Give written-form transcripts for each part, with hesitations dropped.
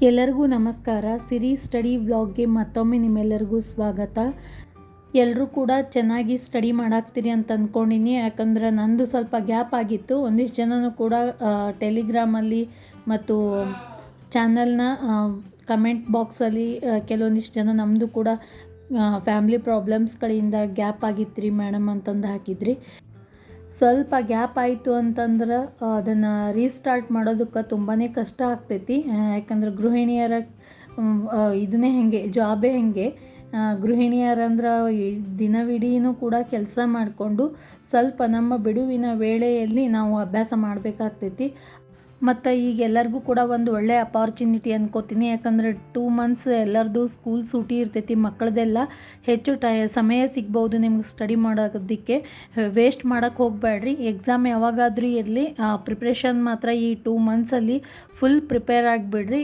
ಎಲ್ಲರಿಗೂ ನಮಸ್ಕಾರ. ಸಿರಿ ಸ್ಟಡಿ ವ್ಲಾಗ್ಗೆ ಮತ್ತೊಮ್ಮೆ ನಿಮ್ಮೆಲ್ಲರಿಗೂ ಸ್ವಾಗತ. ಎಲ್ಲರೂ ಕೂಡ ಚೆನ್ನಾಗಿ ಸ್ಟಡಿ ಮಾಡಾಕ್ತೀರಿ ಅಂತ ಅಂದ್ಕೊಂಡಿನಿ. ಯಾಕಂದ್ರೆ ನಂದು ಸ್ವಲ್ಪ ಗ್ಯಾಪ್ ಆಗಿತ್ತು. ಒಂದಿಷ್ಟು ಜನನು ಕೂಡ ಟೆಲಿಗ್ರಾಮಲ್ಲಿ ಮತ್ತು ಚಾನಲ್ನ ಕಮೆಂಟ್ ಬಾಕ್ಸಲ್ಲಿ ಕೆಲವೊಂದಿಷ್ಟು ಜನ ನಮ್ಮದು ಕೂಡ ಫ್ಯಾಮ್ಲಿ ಪ್ರಾಬ್ಲಮ್ಸ್ಗಳಿಂದ ಗ್ಯಾಪ್ ಆಗಿತ್ತು ರೀ ಮೇಡಮ್ ಅಂತಂದು ಹಾಕಿದ್ರಿ. ಸ್ವಲ್ಪ ಗ್ಯಾಪ್ ಆಯಿತು ಅಂತಂದ್ರೆ ಅದನ್ನು ರೀಸ್ಟಾರ್ಟ್ ಮಾಡೋದಕ್ಕೆ ತುಂಬಾ ಕಷ್ಟ ಆಗ್ತೈತಿ. ಯಾಕಂದ್ರೆ ಗೃಹಿಣಿಯರ ಇದನ್ನೇ ಹೆಂಗೆ ಜಾಬೇ ಹೆಂಗೆ, ಗೃಹಿಣಿಯರಂದ್ರೆ ದಿನವಿಡೀನೂ ಕೂಡ ಕೆಲಸ ಮಾಡಿಕೊಂಡು ಸ್ವಲ್ಪ ನಮ್ಮ ಬಿಡುವಿನ ವೇಳೆಯಲ್ಲಿ ನಾವು ಅಭ್ಯಾಸ ಮಾಡಬೇಕಾಗ್ತೈತಿ. ಮತ್ತು ಈಗ ಎಲ್ಲರಿಗೂ ಕೂಡ ಒಂದು ಒಳ್ಳೆ ಅಪಾರ್ಚುನಿಟಿ ಅನ್ಕೋತೀನಿ. ಯಾಕಂದರೆ 2 ಮಂತ್ಸ್ ಎಲ್ಲರದು ಸ್ಕೂಲ್ ಸೂಟಿ ಇರ್ತೈತಿ. ಮಕ್ಕಳದೆಲ್ಲ ಹೆಚ್ಚು ಸಮಯ ಸಿಗ್ಬೋದು ನಿಮ್ಗೆ ಸ್ಟಡಿ ಮಾಡೋದಕ್ಕೆ. ವೇಸ್ಟ್ ಮಾಡೋಕ್ಕೆ ಹೋಗಬೇಡ್ರಿ. ಎಕ್ಸಾಮ್ ಯಾವಾಗಾದರೂ ಇರಲಿ, ಪ್ರಿಪ್ರೇಷನ್ ಮಾತ್ರ ಈ 2 ಮಂತ್ಸಲ್ಲಿ ಫುಲ್ ಪ್ರಿಪೇರ್ ಆಗಿಬಿಡ್ರಿ.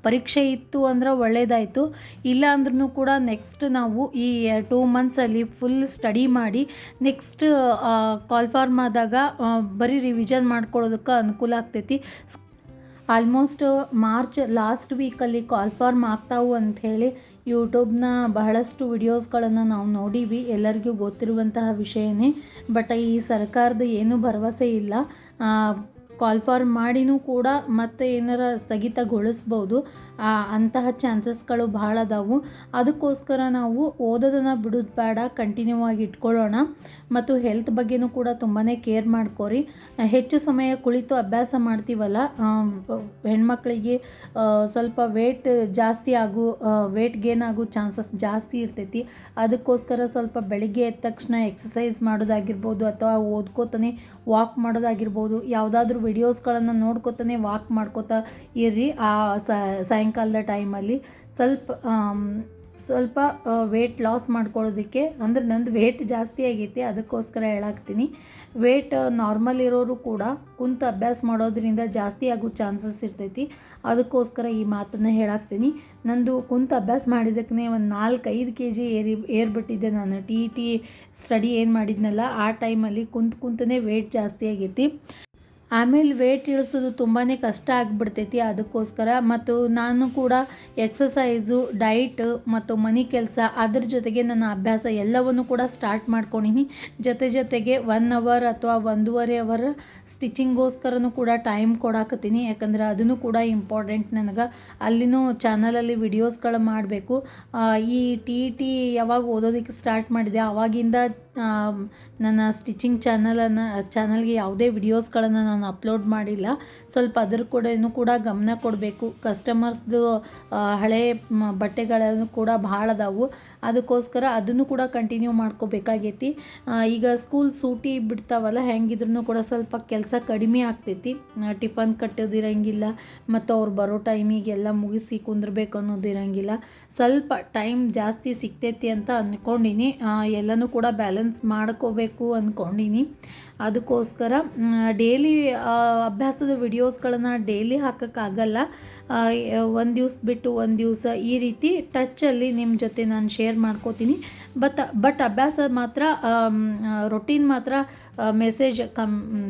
ಪರೀಕ್ಷೆ ಇತ್ತು ಅಂದ್ರೆ ಒಳ್ಳೆಯದಾಯಿತು, ಇಲ್ಲ ಅಂದ್ರೂ ಕೂಡ ನೆಕ್ಸ್ಟ್ ನಾವು ಈ 2 ಮಂತ್ಸಲ್ಲಿ ಫುಲ್ ಸ್ಟಡಿ ಮಾಡಿ ನೆಕ್ಸ್ಟ್ ಕಾಲ್ ಫಾರ್ಮ್ ಆದಾಗ ಬರೀ ರಿವಿಷನ್ ಮಾಡ್ಕೊಳ್ಳೋದಕ್ಕೆ ಅನುಕೂಲ ಆಗ್ತೈತಿ. ಆಲ್ಮೋಸ್ಟ್ ಮಾರ್ಚ್ ಲಾಸ್ಟ್ ವೀಕಲ್ಲಿ ಕಾಲ್ ಫಾರ್ಮ್ ಆಗ್ತಾವು ಅಂಥೇಳಿ ಯೂಟ್ಯೂಬ್ನ ಬಹಳಷ್ಟು ವಿಡಿಯೋಸ್ಗಳನ್ನು ನಾವು ನೋಡೀವಿ. ಎಲ್ಲರಿಗೂ ಗೊತ್ತಿರುವಂತಹ ವಿಷಯನೇ. ಬಟ್ ಈ ಸರ್ಕಾರದ ಏನೂ ಭರವಸೆ ಇಲ್ಲ. ಕಾಲ್ ಫಾರ್ಮ್ ಮಾಡಿನೂ ಕೂಡ ಮತ್ತೆ ಏನಾರ ಸ್ಥಗಿತಗೊಳಿಸ್ಬೋದು. ಅಂತಹ ಚಾನ್ಸಸ್ಗಳು ಭಾಳ ಅದಾವು. ಅದಕ್ಕೋಸ್ಕರ ನಾವು ಓದೋದನ್ನು ಬಿಡೋದು ಬೇಡ, ಕಂಟಿನ್ಯೂ ಆಗಿ ಇಟ್ಕೊಳ್ಳೋಣ. ಮತ್ತು ಹೆಲ್ತ್ ಬಗ್ಗೆನೂ ಕೂಡ ತುಂಬಾ ಕೇರ್ ಮಾಡ್ಕೋರಿ. ಹೆಚ್ಚು ಸಮಯ ಕುಳಿತು ಅಭ್ಯಾಸ ಮಾಡ್ತೀವಲ್ಲ, ಹೆಣ್ಮಕ್ಳಿಗೆ ಸ್ವಲ್ಪ ವೇಟ್ ಗೇನ್ ಆಗೋ ಚಾನ್ಸಸ್ ಜಾಸ್ತಿ ಇರ್ತೈತಿ. ಅದಕ್ಕೋಸ್ಕರ ಸ್ವಲ್ಪ ಬೆಳಿಗ್ಗೆ ಎದ್ದ ತಕ್ಷಣ ಎಕ್ಸಸೈಸ್ ಮಾಡೋದಾಗಿರ್ಬೋದು ಅಥವಾ ಓದ್ಕೋತಾನೆ ವಾಕ್ ಮಾಡೋದಾಗಿರ್ಬೋದು, ಯಾವುದಾದ್ರೂ ವಿಡಿಯೋಸ್ಗಳನ್ನು ನೋಡ್ಕೋತಾನೆ ವಾಕ್ ಮಾಡ್ಕೋತಾ ಇರ್ರಿ. ಸಾಯಂಕಾಲದ ಟೈಮಲ್ಲಿ ಸ್ವಲ್ಪ ವೇಟ್ ಲಾಸ್ ಮಾಡ್ಕೊಳ್ಳೋದಕ್ಕೆ. ಅಂದರೆ ನಂದು ವೇಟ್ ಜಾಸ್ತಿ ಆಗೈತಿ, ಅದಕ್ಕೋಸ್ಕರ ಹೇಳಾಕ್ತೀನಿ. ವೇಟ್ ನಾರ್ಮಲ್ ಇರೋರು ಕೂಡ ಕುಂತು ಅಭ್ಯಾಸ ಮಾಡೋದ್ರಿಂದ ಜಾಸ್ತಿ ಆಗೋ ಚಾನ್ಸಸ್ ಇರ್ತೈತಿ. ಅದಕ್ಕೋಸ್ಕರ ಈ ಮಾತನ್ನು ಹೇಳಾಕ್ತೀನಿ. ನಂದು ಕುಂತು ಅಭ್ಯಾಸ ಮಾಡಿದ್ದಕ್ಕೆ ಒಂದು 4-5 kg ಏರ್ಬಿಟ್ಟಿದ್ದೆ. ನಾನು ಟಿ ಸ್ಟಡಿ ಏನು ಮಾಡಿದ್ನಲ್ಲ ಆ ಟೈಮಲ್ಲಿ ಕುಂತನೇ ವೇಟ್ ಜಾಸ್ತಿ ಆಗೈತಿ. ಆಮೇಲೆ ವೇಟ್ ಇಳಿಸೋದು ತುಂಬಾ ಕಷ್ಟ ಆಗಿಬಿಡ್ತೈತಿ. ಅದಕ್ಕೋಸ್ಕರ ಮತ್ತು ನಾನು ಕೂಡ ಎಕ್ಸಸೈಸು, ಡೈಟ್ ಮತ್ತು ಮನೆ ಕೆಲಸ, ಅದ್ರ ಜೊತೆಗೆ ನನ್ನ ಅಭ್ಯಾಸ ಎಲ್ಲವನ್ನು ಕೂಡ ಸ್ಟಾರ್ಟ್ ಮಾಡ್ಕೊಂಡಿನಿ. ಜೊತೆಗೆ 1 ಅವರ್ ಅಥವಾ 1.5 ಅವರ್ ಸ್ಟಿಚಿಂಗೋಸ್ಕರನೂ ಕೂಡ ಟೈಮ್ ಕೊಡಾಕತ್ತೀನಿ. ಯಾಕಂದ್ರೆ ಅದನ್ನು ಕೂಡ ಇಂಪಾರ್ಟೆಂಟ್ ನನಗೆ. ಅಲ್ಲಿನೂ ಚಾನಲಲ್ಲಿ ವಿಡಿಯೋಸ್ಗಳು ಮಾಡಬೇಕು. ಈ ಟಿ ಯಾವಾಗ ಓದೋದಕ್ಕೆ ಸ್ಟಾರ್ಟ್ ಮಾಡಿದೆ ಆವಾಗಿಂದ ನನ್ನ ಸ್ಟಿಚಿಂಗ್ ಚಾನಲ್ಗೆ ಯಾವುದೇ ವಿಡಿಯೋಸ್ಗಳನ್ನು ನಾನು ಅಪ್ಲೋಡ್ ಮಾಡಿಲ್ಲ. ಸ್ವಲ್ಪ ಅದ್ರ ಕೂಡ ಗಮನ ಕೊಡಬೇಕು. ಕಸ್ಟಮರ್ಸ್ದು ಹಳೆ ಬಟ್ಟೆಗಳನ್ನು ಕೂಡ ಭಾಳ ಅದಾವು. ಅದಕ್ಕೋಸ್ಕರ ಅದನ್ನು ಕೂಡ ಕಂಟಿನ್ಯೂ ಮಾಡ್ಕೋಬೇಕಾಗೈತಿ. ಈಗ ಸ್ಕೂಲ್ ಸೂಟಿ ಬಿಡ್ತಾವಲ್ಲ, ಹೆಂಗಿದ್ರೂ ಕೂಡ ಸ್ವಲ್ಪ ಕೆಲಸ ಕಡಿಮೆ ಆಗ್ತೈತಿ. ಟಿಫನ್ ಕಟ್ಟೋದಿರಂಗಿಲ್ಲ ಮತ್ತು ಅವ್ರು ಬರೋ ಟೈಮಿಗೆಲ್ಲ ಮುಗಿಸಿ ಕುಂದ್ರಬೇಕು ಅನ್ನೋದಿರಂಗಿಲ್ಲ. ಸ್ವಲ್ಪ ಟೈಮ್ ಜಾಸ್ತಿ ಸಿಗ್ತೈತಿ ಅಂತ ಅಂದ್ಕೊಂಡಿನಿ. ಎಲ್ಲನೂ ಕೂಡ ಬ್ಯಾಲೆನ್ಸ್ ಮಾಡ್ಕೋಬೇಕು ಅಂದ್ಕೊಂಡಿನಿ. ಅದಕ್ಕೋಸ್ಕರ ಡೈಲಿ ಅಭ್ಯಾಸದ ವಿಡಿಯೋಸ್ಗಳನ್ನು ಡೈಲಿ ಹಾಕೋಕ್ಕಾಗಲ್ಲ. ಒಂದು ದಿವಸ ಬಿಟ್ಟು ಒಂದು ದಿವಸ ಈ ರೀತಿ ಟಚ್ಚಲ್ಲಿ ನಿಮ್ಮ ಜೊತೆ ನಾನು ಶೇರ್ ಮಾಡ್ಕೋತೀನಿ. ಬಟ್ ಅಭ್ಯಾಸ ಮಾತ್ರ ರೊಟೀನ್ ಮಾತ್ರ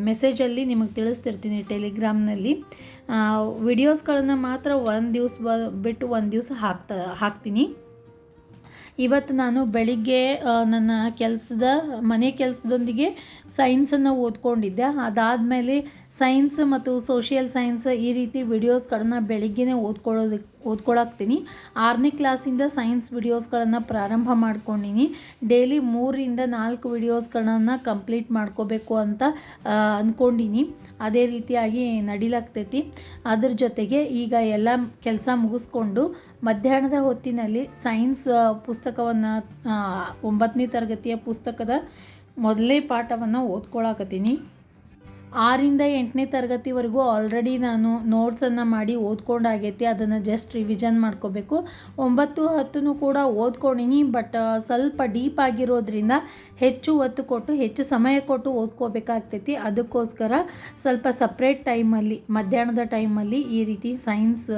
ಮೆಸೇಜಲ್ಲಿ ನಿಮಗೆ ತಿಳಿಸ್ತಿರ್ತೀನಿ ಟೆಲಿಗ್ರಾಮ್ನಲ್ಲಿ. ವಿಡಿಯೋಸ್ಗಳನ್ನು ಮಾತ್ರ ಒಂದು ದಿವಸ ಬಿಟ್ಟು ಒಂದು ದಿವಸ ಹಾಕ್ತೀನಿ. ಇವತ್ತು ನಾನು ಬೆಳಿಗ್ಗೆ ನನ್ನ ಮನೆ ಕೆಲಸದೊಂದಿಗೆ ಸೈನ್ಸನ್ನು ಓದ್ಕೊಂಡಿದ್ದೆ. ಅದಾದಮೇಲೆ ಸೈನ್ಸ್ ಮತ್ತು ಸೋಷಿಯಲ್ ಸೈನ್ಸ್ ಈ ರೀತಿ ವಿಡಿಯೋಸ್ಗಳನ್ನು ಬೆಳಿಗ್ಗೆನೇ ಓದ್ಕೊಳಕ್ತೀನಿ. 6ನೇ ಕ್ಲಾಸಿಂದ ಸೈನ್ಸ್ ವಿಡಿಯೋಸ್ಗಳನ್ನು ಪ್ರಾರಂಭ ಮಾಡ್ಕೊಂಡಿನಿ. ಡೈಲಿ 3-4 ವಿಡಿಯೋಸ್ಗಳನ್ನು ಕಂಪ್ಲೀಟ್ ಮಾಡ್ಕೋಬೇಕು ಅಂತ ಅಂದ್ಕೊಂಡಿನಿ. ಅದೇ ರೀತಿಯಾಗಿ ನಡಿಲಾಗ್ತೈತಿ. ಅದ್ರ ಜೊತೆಗೆ ಈಗ ಎಲ್ಲ ಕೆಲಸ ಮುಗಿಸ್ಕೊಂಡು ಮಧ್ಯಾಹ್ನದ ಹೊತ್ತಿನಲ್ಲಿ ಸೈನ್ಸ್ ಪುಸ್ತಕವನ್ನು 9ನೇ ತರಗತಿಯ ಪುಸ್ತಕದ ಮೊದಲನೇ ಪಾಠವನ್ನು ಓದ್ಕೊಳಕತ್ತೀನಿ. 6ರಿಂದ 8ನೇ ತರಗತಿವರೆಗೂ ಆಲ್ರೆಡಿ ನಾನು ನೋಟ್ಸನ್ನು ಮಾಡಿ ಓದ್ಕೊಂಡಾಗೈತಿ. ಅದನ್ನು ಜಸ್ಟ್ ರಿವಿಷನ್ ಮಾಡ್ಕೋಬೇಕು. 9, 10 ಕೂಡ ಓದ್ಕೊಂಡಿನಿ. ಬಟ್ ಸ್ವಲ್ಪ ಡೀಪ್ ಆಗಿರೋದ್ರಿಂದ ಹೆಚ್ಚು ಸಮಯ ಕೊಟ್ಟು ಓದ್ಕೋಬೇಕಾಗ್ತೈತಿ. ಅದಕ್ಕೋಸ್ಕರ ಸ್ವಲ್ಪ ಸಪ್ರೇಟ್ ಟೈಮಲ್ಲಿ, ಮಧ್ಯಾಹ್ನದ ಟೈಮಲ್ಲಿ ಈ ರೀತಿ ಸೈನ್ಸ್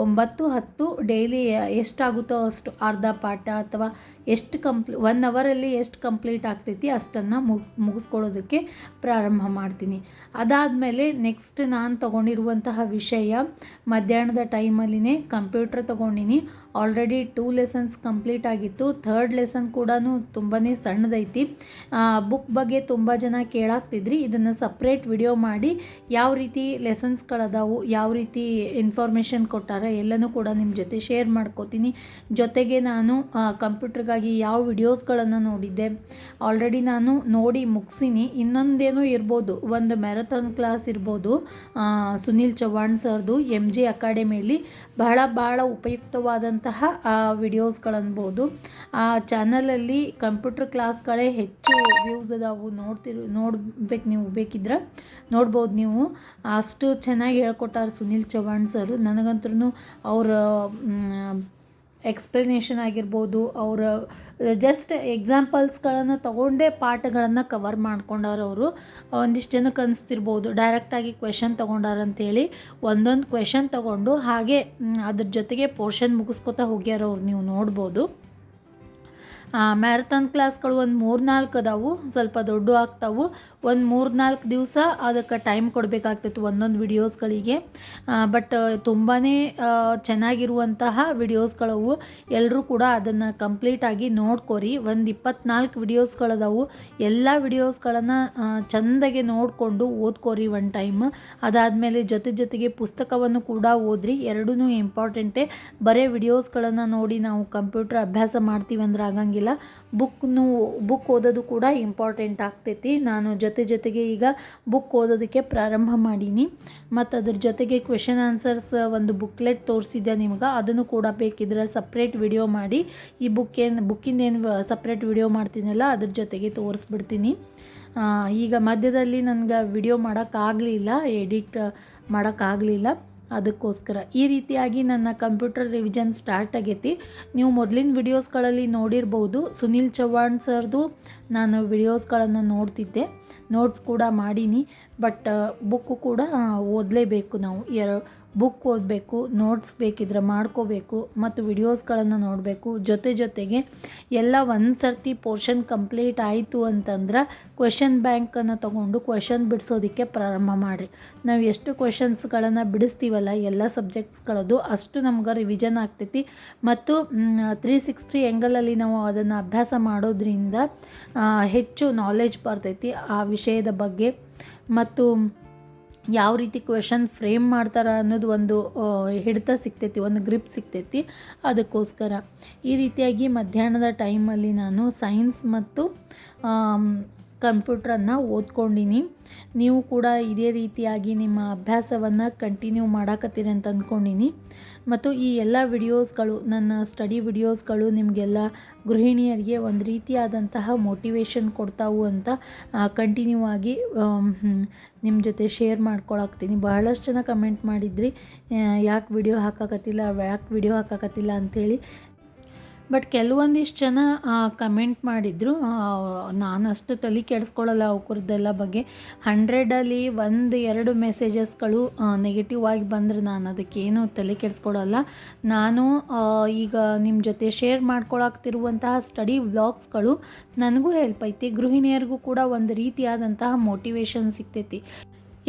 9, 10 ಡೈಲಿ ಎಷ್ಟಾಗುತ್ತೋ ಅಷ್ಟು ಅರ್ಧ ಪಾಠ ಅಥವಾ 1 ಅವರಲ್ಲಿ ಎಷ್ಟು ಕಂಪ್ಲೀಟ್ ಆಗ್ತೈತಿ ಅಷ್ಟನ್ನು ಮುಗಿಸ್ಕೊಳ್ಳೋದಕ್ಕೆ ಪ್ರಾರಂಭ ಮಾಡ್ತೀನಿ. ಮಾಡ್ತೀನಿ. ಅದಾದಮೇಲೆ ನೆಕ್ಸ್ಟ್ ನಾನು ತೊಗೊಂಡಿರುವಂತಹ ವಿಷಯ ಮಧ್ಯಾಹ್ನದ ಟೈಮಲ್ಲಿನೇ ಕಂಪ್ಯೂಟ್ರ್ ತೊಗೊಂಡಿನಿ. ಆಲ್ರೆಡಿ 2 ಲೆಸನ್ಸ್ ಕಂಪ್ಲೀಟ್ ಆಗಿತ್ತು. 3rd ಲೆಸನ್ ಕೂಡ ತುಂಬಾ ಸಣ್ಣದೈತಿ. ಬುಕ್ ಬಗ್ಗೆ ತುಂಬ ಜನ ಕೇಳಾಗ್ತಿದ್ರಿ. ಇದನ್ನು ಸಪ್ರೇಟ್ ವಿಡಿಯೋ ಮಾಡಿ ಯಾವ ರೀತಿ ಲೆಸನ್ಸ್ಗಳದಾವು, ಯಾವ ರೀತಿ ಇನ್ಫಾರ್ಮೇಷನ್ ಕೊಟ್ಟಾರ ಎಲ್ಲನೂ ಕೂಡ ನಿಮ್ಮ ಜೊತೆ ಶೇರ್ ಮಾಡ್ಕೋತೀನಿ. ಜೊತೆಗೆ ನಾನು ಕಂಪ್ಯೂಟ್ರಿಗಾಗಿ ಯಾವ ವಿಡಿಯೋಸ್ಗಳನ್ನು ನೋಡಿದ್ದೆ ಆಲ್ರೆಡಿ ನಾನು ನೋಡಿ ಮುಗಿಸಿನಿ. ಇನ್ನೊಂದೇನೋ ಇರ್ಬೋದು, ಒಂದು ಮ್ಯಾರಥಾನ್ ಕ್ಲಾಸ್ ಇರ್ಬೋದು ಸುನಿಲ್ ಚವ್ಹಾಣ್ ಸರ್ದು MG ಅಕಾಡೆಮಿಯಲ್ಲಿ ಬಹಳ ಉಪಯುಕ್ತವಾದಂತಹ ವಿಡಿಯೋಸ್ಗಳನ್ಬೋದು. ಆ ಚಾನಲಲ್ಲಿ ಕಂಪ್ಯೂಟರ್ ಕ್ಲಾಸ್ಗಳೇ ಹೆಚ್ಚು ವ್ಯೂಸ್ ಅದಾವು. ನೋಡ್ಬೇಕು, ನೀವು ಬೇಕಿದ್ರೆ ನೋಡ್ಬೋದು. ನೀವು ಅಷ್ಟು ಚೆನ್ನಾಗಿ ಹೇಳ್ಕೊಟ್ಟಾರೆ ಸುನಿಲ್ ಚವ್ಹಾಣ್ ಸರು. ನನಗಂತೂ ಅವರ ಎಕ್ಸ್ಪ್ಲನೇಷನ್ ಆಗಿರ್ಬೋದು, ಅವರ ಜಸ್ಟ್ ಎಕ್ಸಾಂಪಲ್ಸ್ಗಳನ್ನು ತೊಗೊಂಡೇ ಪಾಠಗಳನ್ನು ಕವರ್ ಮಾಡ್ಕೊಂಡಾರ ಅವರು. ಒಂದಿಷ್ಟು ಜನಕ್ಕೆ ಅನಿಸ್ತಿರ್ಬೋದು ಡೈರೆಕ್ಟಾಗಿ ಕ್ವೆಶನ್ ತೊಗೊಂಡಾರಂತೇಳಿ. ಒಂದೊಂದು ಕ್ವೆಶನ್ ತೊಗೊಂಡು ಹಾಗೆ ಅದ್ರ ಜೊತೆಗೆ ಪೋರ್ಷನ್ ಮುಗಿಸ್ಕೊತಾ ಹೋಗ್ಯಾರ ಅವ್ರು, ನೀವು ನೋಡ್ಬೋದು. ಮ್ಯಾರಥಾನ್ ಕ್ಲಾಸ್ಗಳು ಒಂದು 3-4 ಅದಾವು, ಸ್ವಲ್ಪ ದೊಡ್ಡ ಆಗ್ತಾವು. ಒಂದು 3-4 ದಿವಸ ಅದಕ್ಕೆ ಟೈಮ್ ಕೊಡಬೇಕಾಗ್ತಿತ್ತು ಒಂದೊಂದು ವಿಡಿಯೋಸ್ಗಳಿಗೆ. ಬಟ್ ತುಂಬಾ ಚೆನ್ನಾಗಿರುವಂತಹ ವಿಡಿಯೋಸ್ಗಳವು. ಎಲ್ಲರೂ ಕೂಡ ಅದನ್ನು ಕಂಪ್ಲೀಟಾಗಿ ನೋಡ್ಕೊರಿ. ಒಂದು 24 ವಿಡಿಯೋಸ್ಗಳದಾವು. ಎಲ್ಲ ವಿಡಿಯೋಸ್ಗಳನ್ನು ಚೆಂದಾಗೆ ನೋಡಿಕೊಂಡು ಓದ್ಕೊರಿ ಒಂದು ಟೈಮ್. ಅದಾದಮೇಲೆ ಜೊತೆಗೆ ಪುಸ್ತಕವನ್ನು ಕೂಡ ಓದ್ರಿ. ಎರಡೂ ಇಂಪಾರ್ಟೆಂಟೇ. ಬರೀ ವಿಡಿಯೋಸ್ಗಳನ್ನು ನೋಡಿ ನಾವು ಕಂಪ್ಯೂಟರ್ ಅಭ್ಯಾಸ ಮಾಡ್ತೀವಿ ಅಂದ್ರೆ ಆಗಂಗಿಲ್ಲ. ಬುಕ್ ಓದೋದು ಕೂಡ ಇಂಪಾರ್ಟೆಂಟ್ ಆಗ್ತೈತಿ. ನಾನು ಜೊತೆಗೆ ಈಗ ಬುಕ್ ಓದೋದಕ್ಕೆ ಪ್ರಾರಂಭ ಮಾಡೀನಿ. ಮತ್ತು ಅದ್ರ ಜೊತೆಗೆ ಕ್ವೆಶನ್ ಆನ್ಸರ್ಸ್ ಒಂದು ಬುಕ್ಲೆಟ್ ತೋರಿಸಿದ್ದೆ ನಿಮ್ಗೆ. ಅದನ್ನು ಕೂಡ ಬೇಕಿದ್ರೆ ಸಪ್ರೇಟ್ ವಿಡಿಯೋ ಮಾಡಿ ಈ ಬುಕ್ಕಿಂದೇನು ಸಪ್ರೇಟ್ ವಿಡಿಯೋ ಮಾಡ್ತೀನಲ್ಲ ಅದ್ರ ಜೊತೆಗೆ ತೋರಿಸ್ಬಿಡ್ತೀನಿ. ಈಗ ಮಧ್ಯದಲ್ಲಿ ನನಗೆ ವಿಡಿಯೋ ಮಾಡೋಕ್ಕಾಗಲಿಲ್ಲ, ಎಡಿಟ್ ಮಾಡೋಕ್ಕಾಗಲಿಲ್ಲ. ಅದಕ್ಕೋಸ್ಕರ ಈ ರೀತಿಯಾಗಿ ನನ್ನ ಕಂಪ್ಯೂಟರ್ ರಿವಿಷನ್ ಸ್ಟಾರ್ಟ್ ಆಗೈತಿ. ನೀವು ಮೊದಲಿನ ವಿಡಿಯೋಸ್ಗಳಲ್ಲಿ ನೋಡಿರ್ಬೋದು, ಸುನಿಲ್ ಚವ್ಹಾಣ್ ಸರ್ದು ನಾನು ವಿಡಿಯೋಸ್ಗಳನ್ನು ನೋಡ್ತಿದ್ದೆ, ನೋಟ್ಸ್ ಕೂಡ ಮಾಡೀನಿ. ಬಟ್ ಬುಕ್ಕು ಕೂಡ ಓದಲೇಬೇಕು. ನಾವು ಬುಕ್ ಓದಬೇಕು, ನೋಟ್ಸ್ ಬೇಕಿದ್ರೆ ಮಾಡ್ಕೋಬೇಕು, ಮತ್ತು ವಿಡಿಯೋಸ್ಗಳನ್ನು ನೋಡಬೇಕು. ಜೊತೆಗೆ ಎಲ್ಲ ಒಂದು ಸರ್ತಿ ಪೋರ್ಷನ್ ಕಂಪ್ಲೀಟ್ ಆಯಿತು ಅಂತಂದ್ರೆ ಕ್ವೆಶನ್ ಬ್ಯಾಂಕನ್ನು ತೊಗೊಂಡು ಕ್ವೆಶನ್ ಬಿಡಿಸೋದಕ್ಕೆ ಪ್ರಾರಂಭ ಮಾಡಿರಿ. ನಾವು ಎಷ್ಟು ಕ್ವೆಶನ್ಸ್ಗಳನ್ನು ಬಿಡಿಸ್ತೀವಲ್ಲ ಎಲ್ಲ ಸಬ್ಜೆಕ್ಟ್ಸ್ಗಳದ್ದು, ಅಷ್ಟು ನಮ್ಗೆ ರಿವಿಷನ್ ಆಗ್ತೈತಿ. ಮತ್ತು 360 ಆ್ಯಂಗಲಲ್ಲಿ ನಾವು ಅದನ್ನು ಅಭ್ಯಾಸ ಮಾಡೋದ್ರಿಂದ ಹೆಚ್ಚು ನಾಲೆಜ್ ಬರ್ತೈತಿ ಆ ವಿಷಯದ ಬಗ್ಗೆ. ಮತ್ತು ಯಾವ ರೀತಿ ಕ್ವೆಶನ್ ಫ್ರೇಮ್ ಮಾಡ್ತಾರೆ ಅನ್ನೋದು ಒಂದು ಹಿಡಿತ ಸಿಗ್ತೈತಿ, ಒಂದು ಗ್ರಿಪ್ ಸಿಗ್ತೈತಿ. ಅದಕ್ಕೋಸ್ಕರ ಈ ರೀತಿಯಾಗಿ ಮಧ್ಯಾಹ್ನದ ಟೈಮಲ್ಲಿ ನಾನು ಸೈನ್ಸ್ ಮತ್ತು ಕಂಪ್ಯೂಟ್ರನ್ನು ಓದ್ಕೊಂಡಿನಿ. ನೀವು ಕೂಡ ಇದೇ ರೀತಿಯಾಗಿ ನಿಮ್ಮ ಅಭ್ಯಾಸವನ್ನು ಕಂಟಿನ್ಯೂ ಮಾಡಾಕತ್ತೀರಿ ಅಂತ ಅಂದ್ಕೊಂಡಿನಿ. ಮತ್ತು ಈ ಎಲ್ಲ ವಿಡಿಯೋಸ್ಗಳು, ನನ್ನ ಸ್ಟಡಿ ವಿಡಿಯೋಸ್ಗಳು ನಿಮಗೆಲ್ಲ ಗೃಹಿಣಿಯರಿಗೆ ಒಂದು ರೀತಿಯಾದಂತಹ ಮೋಟಿವೇಶನ್ ಕೊಡ್ತಾವು ಅಂತ ಕಂಟಿನ್ಯೂ ಆಗಿ ನಿಮ್ಮ ಜೊತೆ ಶೇರ್ ಮಾಡ್ಕೊಳಕ್ತೀನಿ. ಬಹಳಷ್ಟು ಜನ ಕಮೆಂಟ್ ಮಾಡಿದ್ರಿ ಯಾಕೆ ವಿಡಿಯೋ ಹಾಕಾಕತ್ತಿಲ್ಲ ಅಂಥೇಳಿ. ಬಟ್ ಕೆಲವೊಂದಿಷ್ಟು ಜನ ಕಮೆಂಟ್ ಮಾಡಿದರು. ನಾನು ಅಷ್ಟು ತಲೆ ಕೆಡಿಸ್ಕೊಳ್ಳಲ್ಲ ಅವ್ರದ್ದೆಲ್ಲ ಬಗ್ಗೆ. 100ಅಲ್ಲಿ 1-2 ಮೆಸೇಜಸ್ಗಳು ನೆಗೆಟಿವ್ ಆಗಿ ಬಂದರೆ ನಾನು ಅದಕ್ಕೇನು ತಲೆ ಕೆಡಿಸ್ಕೊಳ್ಳಲ್ಲ. ನಾನು ಈಗ ನಿಮ್ಮ ಜೊತೆ ಶೇರ್ ಮಾಡ್ಕೊಳಕ್ತಿರುವಂತಹ ಸ್ಟಡಿ ವ್ಲಾಗ್ಸ್ಗಳು ನನಗೂ ಹೆಲ್ಪ್ ಐತಿ, ಗೃಹಿಣಿಯರಿಗೂ ಕೂಡ ಒಂದು ರೀತಿಯಾದಂತಹ ಮೋಟಿವೇಶನ್ ಸಿಗ್ತೈತಿ.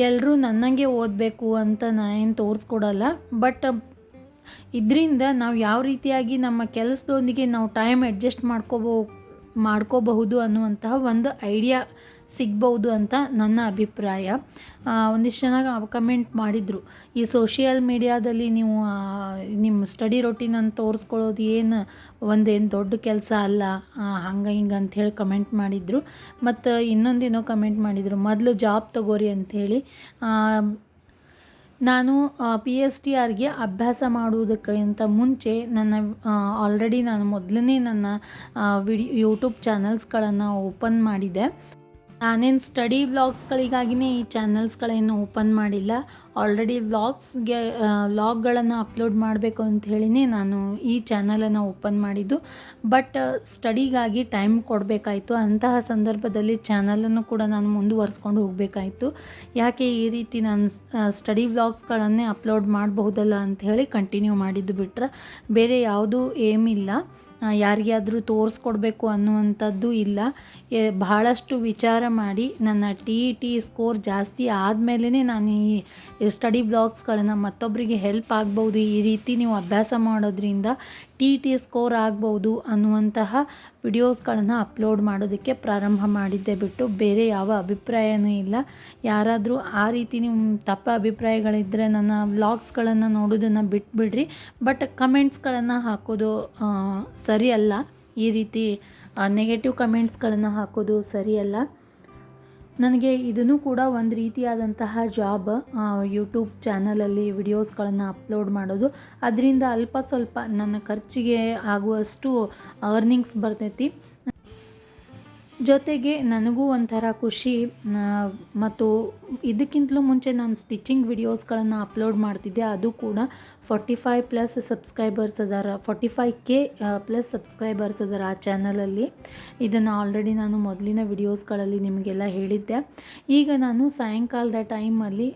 ಎಲ್ಲರೂ ನನ್ನಂಗೆ ಓದಬೇಕು ಅಂತ ನಾನು ಏನು ತೋರಿಸ್ಕೊಡಲ್ಲ. ಬಟ್ ಇದರಿಂದ ನಾವು ಯಾವ ರೀತಿಯಾಗಿ ನಮ್ಮ ಕೆಲಸದೊಂದಿಗೆ ನಾವು ಟೈಮ್ ಅಡ್ಜಸ್ಟ್ ಮಾಡ್ಕೋಬಹುದು ಅನ್ನುವಂತಹ ಒಂದು ಐಡಿಯಾ ಸಿಗ್ಬೋದು ಅಂತ ನನ್ನ ಅಭಿಪ್ರಾಯ. ಒಂದಿಷ್ಟು ಜನ ಕಮೆಂಟ್ ಮಾಡಿದರು, ಈ ಸೋಷಿಯಲ್ ಮೀಡಿಯಾದಲ್ಲಿ ನೀವು ನಿಮ್ಮ ಸ್ಟಡಿ ರೊಟೀನನ್ನು ತೋರಿಸ್ಕೊಳ್ಳೋದು ಏನು ದೊಡ್ಡ ಕೆಲಸ ಅಲ್ಲ, ಹಂಗೆ ಹಿಂಗೆ ಅಂಥೇಳಿ ಕಮೆಂಟ್ ಮಾಡಿದರು. ಮತ್ತು ಇನ್ನೊಂದೇನೋ ಕಮೆಂಟ್ ಮಾಡಿದರು, ಮೊದಲು ಜಾಬ್ ತಗೋರಿ ಅಂಥೇಳಿ. ನಾನು PSTRಗೆ ಅಭ್ಯಾಸ ಮಾಡುವುದಕ್ಕಿಂತ ಮುಂಚೆ ಆಲ್ರೆಡಿ ನಾನು ಮೊದಲನೇ ನನ್ನ ಯೂಟ್ಯೂಬ್ ಚಾನಲ್ಸ್ಗಳನ್ನು ಓಪನ್ ಮಾಡಿದೆ. ನಾನೇನು ಸ್ಟಡಿ ವ್ಲಾಗ್ಸ್ಗಳಿಗಾಗಿಯೇ ಈ ಚಾನಲ್ಸ್ಗಳೇನು ಓಪನ್ ಮಾಡಿಲ್ಲ. ಆಲ್ರೆಡಿ ವ್ಲಾಗ್ಗಳನ್ನು ಅಪ್ಲೋಡ್ ಮಾಡಬೇಕು ಅಂತ ಹೇಳಿನೇ ನಾನು ಈ ಚಾನಲನ್ನು ಓಪನ್ ಮಾಡಿದ್ದು. ಬಟ್ ಸ್ಟಡಿಗಾಗಿ ಟೈಮ್ ಕೊಡಬೇಕಾಯಿತು. ಅಂತಹ ಸಂದರ್ಭದಲ್ಲಿ ಚಾನಲನ್ನು ಕೂಡ ನಾನು ಮುಂದುವರಿಸ್ಕೊಂಡು ಹೋಗಬೇಕಾಯಿತು. ಯಾಕೆ ಈ ರೀತಿ ನಾನು ಸ್ಟಡಿ ವ್ಲಾಗ್ಸ್ಗಳನ್ನೇ ಅಪ್ಲೋಡ್ ಮಾಡಬಹುದಲ್ಲ ಅಂತ ಹೇಳಿ ಕಂಟಿನ್ಯೂ ಮಾಡಿದ್ದು ಬಿಟ್ಟರೆ ಬೇರೆ ಯಾವುದೂ ಏಮಿಲ್ಲ. ಯಾರಿಗಾದರೂ ತೋರಿಸ್ಕೊಡ್ಬೇಕು ಅನ್ನುವಂಥದ್ದು ಇಲ್ಲ. ಬಹಳಷ್ಟು ವಿಚಾರ ಮಾಡಿ ನನ್ನ TET ಸ್ಕೋರ್ ಜಾಸ್ತಿ ಆದಮೇಲೆ ನಾನು ಈ ಸ್ಟಡಿ ಬ್ಲಾಗ್ಸ್ಗಳನ್ನು ಮತ್ತೊಬ್ಬರಿಗೆ ಹೆಲ್ಪ್ ಆಗ್ಬೋದು, ಈ ರೀತಿ ನೀವು ಅಭ್ಯಾಸ ಮಾಡೋದ್ರಿಂದ TET ಸ್ಕೋರ್ ಆಗ್ಬೋದು ಅನ್ನುವಂತಹ ವಿಡಿಯೋಸ್ಗಳನ್ನು ಅಪ್ಲೋಡ್ ಮಾಡೋದಕ್ಕೆ ಪ್ರಾರಂಭ ಮಾಡಿದ್ದೆ ಬಿಟ್ಟು ಬೇರೆ ಯಾವ ಅಭಿಪ್ರಾಯವೂ ಇಲ್ಲ. ಯಾರಾದರೂ ಆ ರೀತಿ ನೀವು ತಪ್ಪ ಅಭಿಪ್ರಾಯಗಳಿದ್ದರೆ ನನ್ನ ವ್ಲಾಗ್ಸ್ಗಳನ್ನು ನೋಡೋದನ್ನು ಬಿಟ್ಬಿಡ್ರಿ. ಬಟ್ ಕಮೆಂಟ್ಸ್ಗಳನ್ನು ಹಾಕೋದು ಸರಿಯಲ್ಲ. ಈ ರೀತಿ ನೆಗೆಟಿವ್ ಕಮೆಂಟ್ಸ್ಗಳನ್ನು ಹಾಕೋದು ಸರಿಯಲ್ಲ. ನನಗೆ ಇದನ್ನು ಕೂಡ ಒಂದು ರೀತಿಯಾದಂತಹ ಜಾಬ್, ಯೂಟ್ಯೂಬ್ ಚಾನಲಲ್ಲಿ ವಿಡಿಯೋಸ್ಗಳನ್ನು ಅಪ್ಲೋಡ್ ಮಾಡೋದು. ಅದರಿಂದ ಅಲ್ಪ ಸ್ವಲ್ಪ ನನ್ನ ಖರ್ಚಿಗೆ ಆಗುವಷ್ಟು ಅರ್ನಿಂಗ್ಸ್ ಬರ್ತೈತಿ. ಜೊತೆಗೆ ನನಗೂ ಒಂಥರ ಖುಷಿ. ಮತ್ತು ಇದಕ್ಕಿಂತಲೂ ಮುಂಚೆ ನಾನು ಸ್ಟಿಚಿಂಗ್ ವಿಡಿಯೋಸ್ಗಳನ್ನು ಅಪ್ಲೋಡ್ ಮಾಡ್ತಿದ್ದೆ. ಅದು ಕೂಡ 45+ ಸಬ್ಸ್ಕ್ರೈಬರ್ಸ್ ಅದಾರ, 45K ಪ್ಲಸ್ ಸಬ್ಸ್ಕ್ರೈಬರ್ಸ್ ಅದಾರ ಆ ಚಾನಲಲ್ಲಿ. ಇದನ್ನು ಆಲ್ರೆಡಿ ನಾನು ಮೊದಲಿನ ವಿಡಿಯೋಸ್ಗಳಲ್ಲಿ ನಿಮಗೆಲ್ಲ ಹೇಳಿದ್ದೆ. ಈಗ ನಾನು ಸಾಯಂಕಾಲದ ಟೈಮಲ್ಲಿ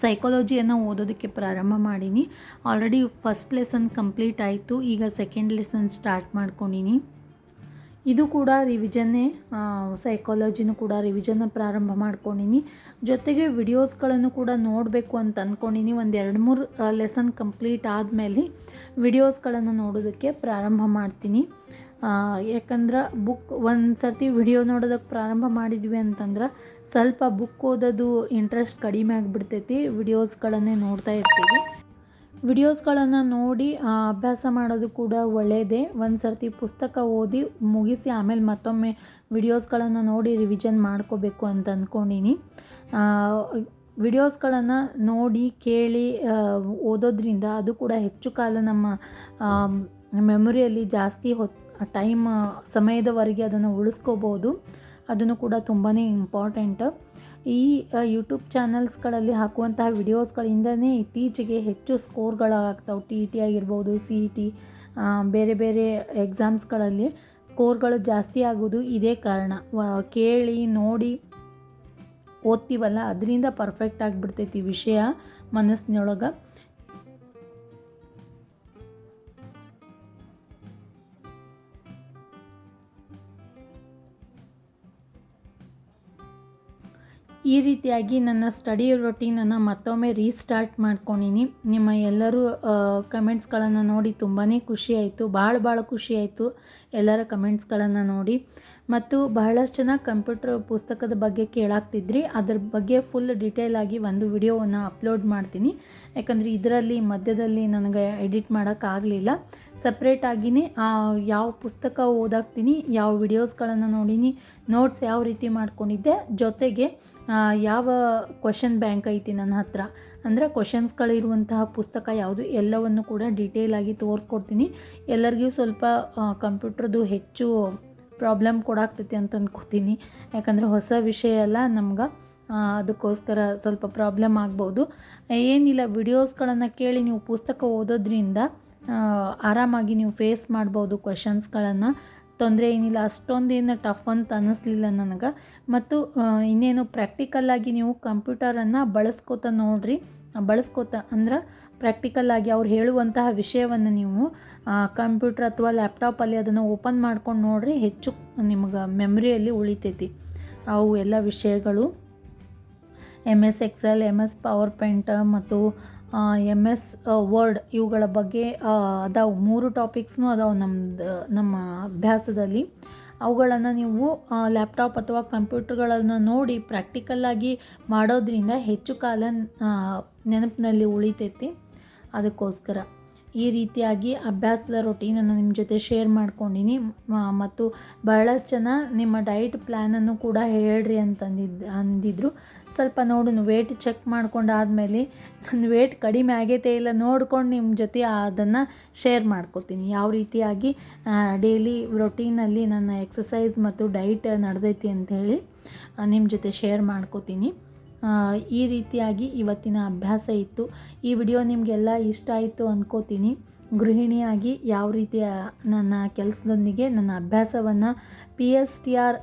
ಸೈಕಾಲಜಿಯನ್ನು ಓದೋದಕ್ಕೆ ಪ್ರಾರಂಭ ಮಾಡೀನಿ. ಆಲ್ರೆಡಿ ಫಸ್ಟ್ ಲೆಸನ್ ಕಂಪ್ಲೀಟ್ ಆಯಿತು. ಈಗ ಸೆಕೆಂಡ್ ಲೆಸನ್ ಸ್ಟಾರ್ಟ್ ಮಾಡ್ಕೊಂಡೀನಿ. ಇದು ಕೂಡ ರಿವಿಷನ್ನೇ, ಸೈಕಾಲಜಿನೂ ಕೂಡ ರಿವಿಷನ್ನ ಪ್ರಾರಂಭ ಮಾಡ್ಕೊಂಡೀನಿ. ಜೊತೆಗೆ ವಿಡಿಯೋಸ್ಗಳನ್ನು ಕೂಡ ನೋಡಬೇಕು ಅಂತ ಅಂದ್ಕೊಂಡೀನಿ. ಒಂದು 2-3 ಲೆಸನ್ ಕಂಪ್ಲೀಟ್ ಆದಮೇಲೆ ವಿಡಿಯೋಸ್ಗಳನ್ನು ನೋಡೋದಕ್ಕೆ ಪ್ರಾರಂಭ ಮಾಡ್ತೀನಿ. ಯಾಕಂದ್ರೆ ಒಂದು ಸರ್ತಿ ವಿಡಿಯೋ ನೋಡೋದಕ್ಕೆ ಪ್ರಾರಂಭ ಮಾಡಿದ್ವಿ ಅಂತಂದ್ರೆ ಸ್ವಲ್ಪ ಬುಕ್ ಓದೋದು ಇಂಟ್ರೆಸ್ಟ್ ಕಡಿಮೆ ಆಗಿಬಿಡ್ತೈತಿ. ವಿಡಿಯೋಸ್ಗಳನ್ನೇ ನೋಡ್ತಾ ಇರ್ತೀವಿ. ವಿಡಿಯೋಸ್ಗಳನ್ನು ನೋಡಿ ಅಭ್ಯಾಸ ಮಾಡೋದು ಕೂಡ ಒಳ್ಳೆಯದೇ. ಒಂದು ಸರ್ತಿ ಪುಸ್ತಕ ಓದಿ ಮುಗಿಸಿ ಆಮೇಲೆ ಮತ್ತೊಮ್ಮೆ ವಿಡಿಯೋಸ್ಗಳನ್ನು ನೋಡಿ ರಿವಿಷನ್ ಮಾಡ್ಕೋಬೇಕು ಅಂತ ಅಂದ್ಕೊಂಡೀನಿ. ವಿಡಿಯೋಸ್ಗಳನ್ನು ನೋಡಿ ಕೇಳಿ ಓದೋದ್ರಿಂದ ಅದು ಕೂಡ ಹೆಚ್ಚು ಕಾಲ ನಮ್ಮ ಮೆಮೊರಿಯಲ್ಲಿ ಜಾಸ್ತಿ ಟೈಮ್ ಸಮಯದವರೆಗೆ ಅದನ್ನು ಉಳಿಸ್ಕೋಬೋದು. ಅದನ್ನು ಕೂಡ ತುಂಬಾ ಇಂಪಾರ್ಟೆಂಟ್. ಈ ಯೂಟ್ಯೂಬ್ ಚಾನಲ್ಸ್ಗಳಲ್ಲಿ ಹಾಕುವಂತಹ ವಿಡಿಯೋಸ್ಗಳಿಂದನೇ ಇತ್ತೀಚೆಗೆ ಹೆಚ್ಚು ಸ್ಕೋರ್ಗಳಾಗ್ತಾವೆ. TET ಆಗಿರ್ಬೋದು, CET, ಬೇರೆ ಬೇರೆ ಎಕ್ಸಾಮ್ಸ್ಗಳಲ್ಲಿ ಸ್ಕೋರ್ಗಳು ಜಾಸ್ತಿ ಆಗೋದು ಇದೇ ಕಾರಣ. ಕೇಳಿ ನೋಡಿ ಓದ್ತೀವಲ್ಲ, ಅದರಿಂದ ಪರ್ಫೆಕ್ಟ್ ಆಗಿಬಿಡ್ತೈತಿ ವಿಷಯ ಮನಸ್ಸಿನೊಳಗೆ. ಈ ರೀತಿಯಾಗಿ ನನ್ನ ಸ್ಟಡಿ ರೊಟೀನನ್ನು ಮತ್ತೊಮ್ಮೆ ರೀಸ್ಟಾರ್ಟ್ ಮಾಡ್ಕೊಂಡೀನಿ. ನಿಮ್ಮ ಎಲ್ಲರೂ ಕಮೆಂಟ್ಸ್ಗಳನ್ನು ನೋಡಿ ತುಂಬಾ ಖುಷಿ ಆಯಿತು. ಭಾಳ ಖುಷಿ ಆಯಿತು ಎಲ್ಲರ ಕಮೆಂಟ್ಸ್ಗಳನ್ನು ನೋಡಿ. ಮತ್ತು ಬಹಳಷ್ಟು ಜನ ಕಂಪ್ಯೂಟರ್ ಪುಸ್ತಕದ ಬಗ್ಗೆ ಕೇಳಾಗ್ತಿದ್ರಿ. ಅದ್ರ ಬಗ್ಗೆ ಫುಲ್ ಡೀಟೇಲಾಗಿ ಒಂದು ವಿಡಿಯೋವನ್ನು ಅಪ್ಲೋಡ್ ಮಾಡ್ತೀನಿ. ಯಾಕಂದರೆ ಇದರಲ್ಲಿ ಮಧ್ಯದಲ್ಲಿ ನನಗೆ ಎಡಿಟ್ ಮಾಡೋಕ್ಕಾಗಲಿಲ್ಲ. ಸಪ್ರೇಟಾಗಿಯೇ ಯಾವ ಪುಸ್ತಕ ಓದಾಕ್ತೀನಿ, ಯಾವ ವಿಡಿಯೋಸ್ಗಳನ್ನು ನೋಡೀನಿ, ನೋಟ್ಸ್ ಯಾವ ರೀತಿ ಮಾಡ್ಕೊಂಡಿದ್ದೆ, ಜೊತೆಗೆ ಯಾವ ಕ್ವಶನ್ ಬ್ಯಾಂಕ್ ಐತಿ ನನ್ನ ಹತ್ರ, ಅಂದರೆ ಕ್ವಶನ್ಸ್ಗಳಿರುವಂತಹ ಪುಸ್ತಕ ಯಾವುದು, ಎಲ್ಲವನ್ನು ಕೂಡ ಡೀಟೇಲಾಗಿ ತೋರಿಸ್ಕೊಡ್ತೀನಿ. ಎಲ್ಲರಿಗೂ ಸ್ವಲ್ಪ ಕಂಪ್ಯೂಟ್ರದ್ದು ಹೆಚ್ಚು ಪ್ರಾಬ್ಲಮ್ ಕೊಡಾಗ್ತೈತಿ ಅಂತ ಅಂದ್ಕೋತೀನಿ. ಯಾಕಂದರೆ ಹೊಸ ವಿಷಯ ಎಲ್ಲ ನಮ್ಗೆ, ಅದಕ್ಕೋಸ್ಕರ ಸ್ವಲ್ಪ ಪ್ರಾಬ್ಲಮ್ ಆಗ್ಬೋದು. ಏನಿಲ್ಲ, ವಿಡಿಯೋಸ್ಗಳನ್ನು ಕೇಳಿ ನೀವು ಪುಸ್ತಕ ಓದೋದ್ರಿಂದ ಆರಾಮಾಗಿ ನೀವು ಫೇಸ್ ಮಾಡ್ಬೋದು ಕ್ವಶನ್ಸ್ಗಳನ್ನು. ತೊಂದರೆ ಏನಿಲ್ಲ, ಅಷ್ಟೊಂದೇನು ಟಫ್ ಅಂತ ಅನ್ನಿಸ್ಲಿಲ್ಲ ನನಗೆ. ಮತ್ತು ಇನ್ನೇನು ಪ್ರಾಕ್ಟಿಕಲ್ಲಾಗಿ ನೀವು ಕಂಪ್ಯೂಟರನ್ನು ಬಳಸ್ಕೋತ ನೋಡಿರಿ. ಅಂದ್ರೆ ಪ್ರಾಕ್ಟಿಕಲ್ಲಾಗಿ ಅವ್ರು ಹೇಳುವಂತಹ ವಿಷಯವನ್ನು ನೀವು ಕಂಪ್ಯೂಟರ್ ಅಥವಾ ಲ್ಯಾಪ್ಟಾಪಲ್ಲಿ ಅದನ್ನು ಓಪನ್ ಮಾಡ್ಕೊಂಡು ನೋಡಿರಿ. ಹೆಚ್ಚು ನಿಮ್ಗೆ ಮೆಮ್ರಿಯಲ್ಲಿ ಉಳಿತೈತಿ ಅವು ಎಲ್ಲ ವಿಷಯಗಳು. MS Excel, MS PowerPoint ಮತ್ತು MS Word ಇವುಗಳ ಬಗ್ಗೆ ಅದಾವು. 3 ಟಾಪಿಕ್ಸ್ನೂ ಅದಾವೆ ನಮ್ಮ ಅಭ್ಯಾಸದಲ್ಲಿ. ಅವುಗಳನ್ನು ನೀವು ಲ್ಯಾಪ್ಟಾಪ್ ಅಥವಾ ಕಂಪ್ಯೂಟರ್ಗಳನ್ನು ನೋಡಿ ಪ್ರಾಕ್ಟಿಕಲ್ಲಾಗಿ ಮಾಡೋದ್ರಿಂದ ಹೆಚ್ಚು ಕಾಲ ನೆನಪಿನಲ್ಲಿ ಉಳಿತೈತಿ. ಅದಕ್ಕೋಸ್ಕರ ಈ ರೀತಿಯಾಗಿ ಅಭ್ಯಾಸದ ರೊಟೀನನ್ನು ನಿಮ್ಮ ಜೊತೆ ಶೇರ್ ಮಾಡ್ಕೊಂಡೀನಿ. ಮತ್ತು ಬಹಳಷ್ಟು ಜನ ನಿಮ್ಮ ಡಯಟ್ ಪ್ಲ್ಯಾನನ್ನು ಕೂಡ ಹೇಳ್ರಿ ಅಂದಿದ್ರು. ಸ್ವಲ್ಪ ನೋಡೋಣ, ವೇಟ್ ಚೆಕ್ ಮಾಡ್ಕೊಂಡಾದ್ಮೇಲೆ ನನ್ನ ವೇಟ್ ಕಡಿಮೆ ಆಗೈತೆ ಇಲ್ಲ ನೋಡ್ಕೊಂಡು ನಿಮ್ಮ ಜೊತೆ ಅದನ್ನು ಶೇರ್ ಮಾಡ್ಕೋತೀನಿ. ಯಾವ ರೀತಿಯಾಗಿ ಡೈಲಿ ರೊಟೀನಲ್ಲಿ ನನ್ನ ಎಕ್ಸಸೈಸ್ ಮತ್ತು ಡಯಟ್ ನಡೆದೈತಿ ಅಂಥೇಳಿ ನಿಮ್ಮ ಜೊತೆ ಶೇರ್ ಮಾಡ್ಕೋತೀನಿ. ಈ ರೀತಿಯಾಗಿ ಇವತ್ತಿನ ಅಭ್ಯಾಸ ಇತ್ತು. ಈ ವಿಡಿಯೋ ನಿಮಗೆಲ್ಲ ಇಷ್ಟ ಆಯಿತು ಅಂದ್ಕೋತೀನಿ. ಗೃಹಿಣಿಯಾಗಿ ಯಾವ ರೀತಿಯ ನನ್ನ ಕೆಲಸದೊಂದಿಗೆ ನನ್ನ ಅಭ್ಯಾಸವನ್ನು PSTR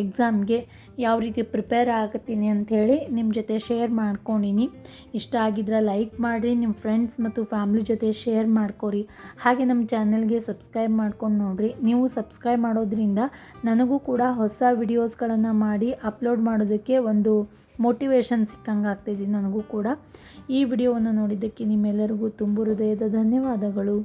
ಎಕ್ಸಾಮ್ಗೆ ಯಾವ ರೀತಿ ಪ್ರಿಪೇರ್ ಆಗತ್ತೀನಿ ಅಂಥೇಳಿ ನಿಮ್ಮ ಜೊತೆ ಶೇರ್ ಮಾಡ್ಕೊಂಡಿನಿ. ಇಷ್ಟ ಆಗಿದ್ರೆ ಲೈಕ್ ಮಾಡಿರಿ, ನಿಮ್ಮ ಫ್ರೆಂಡ್ಸ್ ಮತ್ತು ಫ್ಯಾಮ್ಲಿ ಜೊತೆ ಶೇರ್ ಮಾಡ್ಕೊರಿ. ಹಾಗೆ ನಮ್ಮ ಚಾನಲ್ಗೆ ಸಬ್ಸ್ಕ್ರೈಬ್ ಮಾಡ್ಕೊಂಡು ನೋಡಿರಿ. ನೀವು ಸಬ್ಸ್ಕ್ರೈಬ್ ಮಾಡೋದ್ರಿಂದ ನನಗೂ ಕೂಡ ಹೊಸ ವಿಡಿಯೋಸ್ಗಳನ್ನು ಮಾಡಿ ಅಪ್ಲೋಡ್ ಮಾಡೋದಕ್ಕೆ ಒಂದು ಮೋಟಿವೇಶನ್ ಸಿಕ್ಕಂಗೆ ಆಗ್ತಿದೆ ನನಗೂ ಕೂಡ. ಈ ವಿಡಿಯೋವನ್ನು ನೋಡಿದ್ದಕ್ಕೆ ನಿಮ್ಮೆಲ್ಲರಿಗೂ ತುಂಬು ಹೃದಯದ ಧನ್ಯವಾದಗಳು.